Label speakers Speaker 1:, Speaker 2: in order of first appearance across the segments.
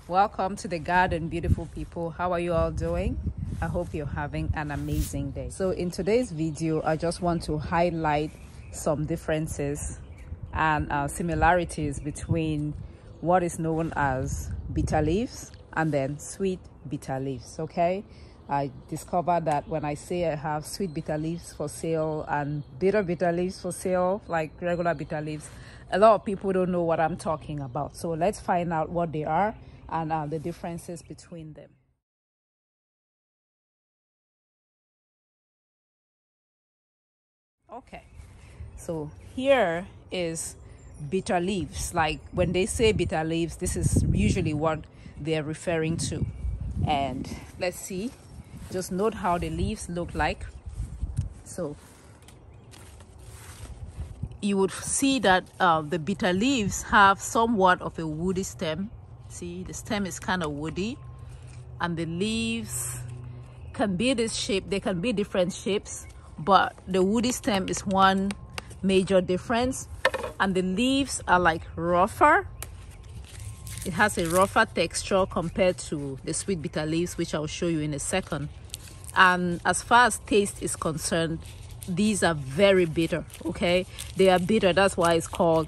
Speaker 1: Welcome to the garden, beautiful people. How are you all doing? I hope you're having an amazing day. So in today's video, I just want to highlight some differences and similarities between what is known as bitter leaves and then sweet bitter leaves. Okay, I discovered that when I say I have sweet bitter leaves for sale and bitter leaves for sale, like regular bitter leaves, a lot of people don't know what I'm talking about. So let's find out what they are and the differences between them. Okay, so here is bitter leaves. Like when they say bitter leaves, this is usually what they're referring to. And let's see, just note how the leaves look like. So you would see that the bitter leaves have somewhat of a woody stem. See, the stem is kind of woody, and the leaves can be this shape. They can be different shapes, but the woody stem is one major difference, and the leaves are like rougher. It has a rougher texture compared to the sweet bitter leaves, which I'll show you in a second. And as far as taste is concerned, these are very bitter. Okay, they are bitter, that's why it's called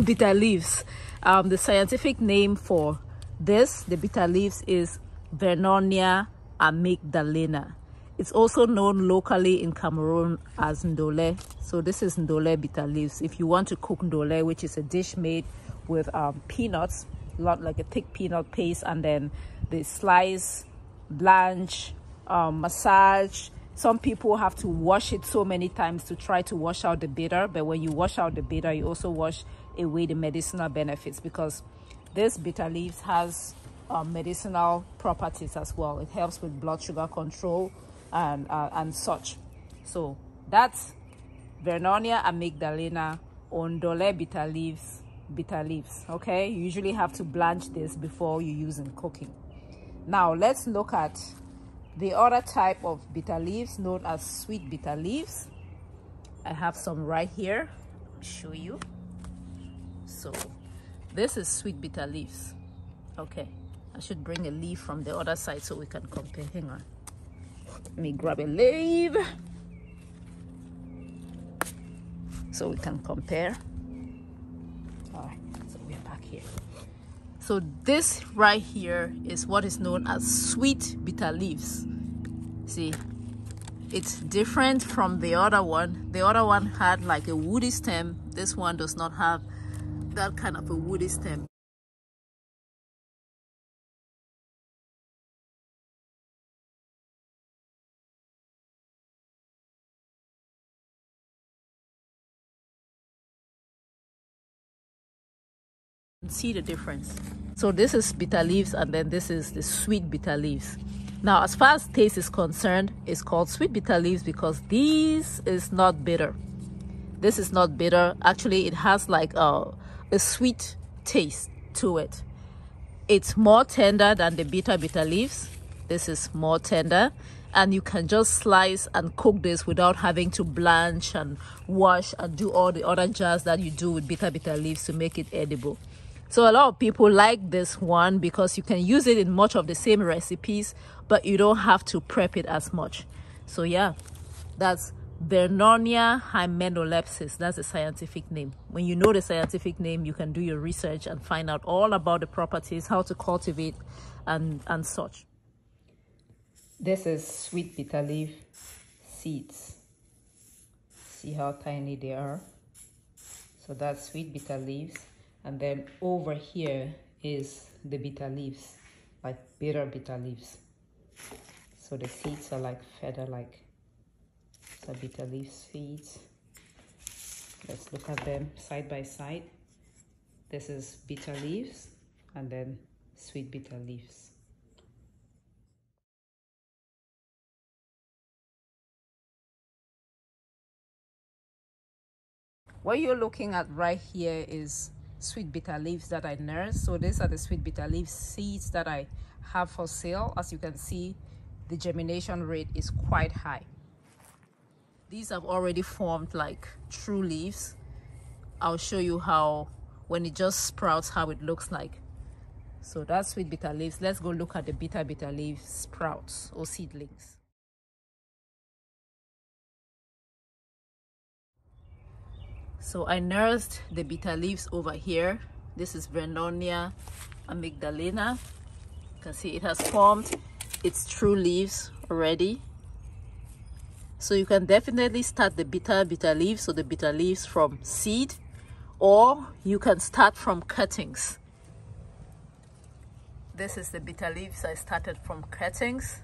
Speaker 1: bitter leaves. The scientific name for this, the bitter leaves, is Vernonia amygdalina. It's also known locally in Cameroon as Ndole. So this is Ndole bitter leaves. If you want to cook Ndole, which is a dish made with peanuts, like a thick peanut paste, and then they slice, blanch, massage. Some people have to wash it so many times to try to wash out the bitter, but when you wash out the bitter, you also wash away the medicinal benefits, because this bitter leaves has medicinal properties as well. It helps with blood sugar control and such. So that's Vernonia amygdalina or Ndole bitter leaves. Okay, you usually have to blanch this before you use in cooking. Now let's look at the other type of bitter leaves known as sweet bitter leaves. I have some right here. I'll show you. So this is sweet bitter leaves. Okay, I should bring a leaf from the other side so we can compare. Hang on, let me grab a leaf so we can compare. All right, so we're back here. So this right here is what is known as sweet bitter leaves. See, it's different from the other one. The other one had like a woody stem. This one does not have that kind of a woody stem. See the difference. So this is bitter leaves, and then this is the sweet bitter leaves. Now as far as taste is concerned, it's called sweet bitter leaves because this is not bitter. This is not bitter. Actually, it has like a sweet taste to it. It's more tender than the bitter leaves. This is more tender, and you can just slice and cook this without having to blanch and wash and do all the other jazz that you do with bitter leaves to make it edible. So a lot of people like this one because you can use it in much of the same recipes, but you don't have to prep it as much. So yeah, that's Vernonia hymenolepsis. That's the scientific name. When you know the scientific name, you can do your research and find out all about the properties, how to cultivate and such. This is sweet bitter leaf seeds. See how tiny they are? So that's sweet bitter leaves. And then over here is the bitter leaves, like bitter leaves. So the seeds are like feather-like. So bitter leaf seeds. Let's look at them side by side. This is bitter leaves, and then sweet bitter leaves. What you're looking at right here is sweet bitter leaves that I nursed. So these are the sweet bitter leaf seeds that I have for sale. As you can see, the germination rate is quite high. These have already formed like true leaves. I'll show you how, when it just sprouts, how it looks like. So that's sweet bitter leaves. Let's go look at the bitter leaf sprouts or seedlings. So I nursed the bitter leaves over here. This is Vernonia amygdalina. You can see it has formed its true leaves already. So you can definitely start the bitter leaves, so the bitter leaves from seed, or you can start from cuttings. This is the bitter leaves I started from cuttings.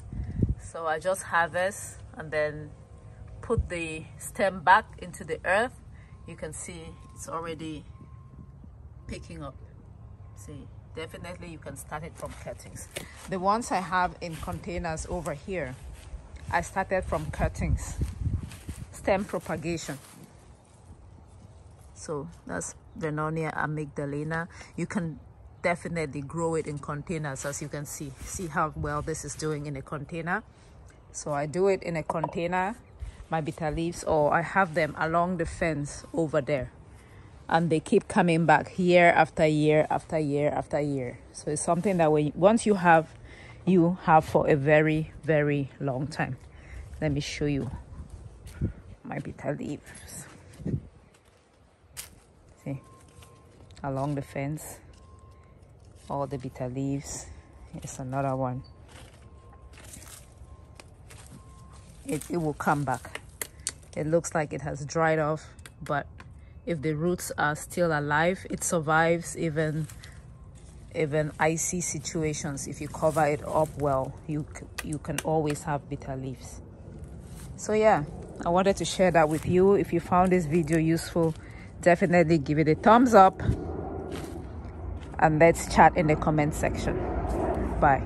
Speaker 1: So I just harvest and then put the stem back into the earth. You can see it's already picking up. See, definitely you can start it from cuttings. The ones I have in containers over here, I started from cuttings, stem propagation. So that's Vernonia amygdalina. You can definitely grow it in containers, as you can see. See how well this is doing in a container. So I do it in a container, my bitter leaves, or I have them along the fence over there. And they keep coming back year after year after year after year. So it's something that once you have for a very, very long time. Let me show you my bitter leaves. See, along the fence, all the bitter leaves. Here's another one. It will come back. It looks like it has dried off, but if the roots are still alive, it survives even icy situations. If you cover it up well, you can always have bitter leaves. So yeah, I wanted to share that with you. If you found this video useful, definitely give it a thumbs up and let's chat in the comment section. Bye.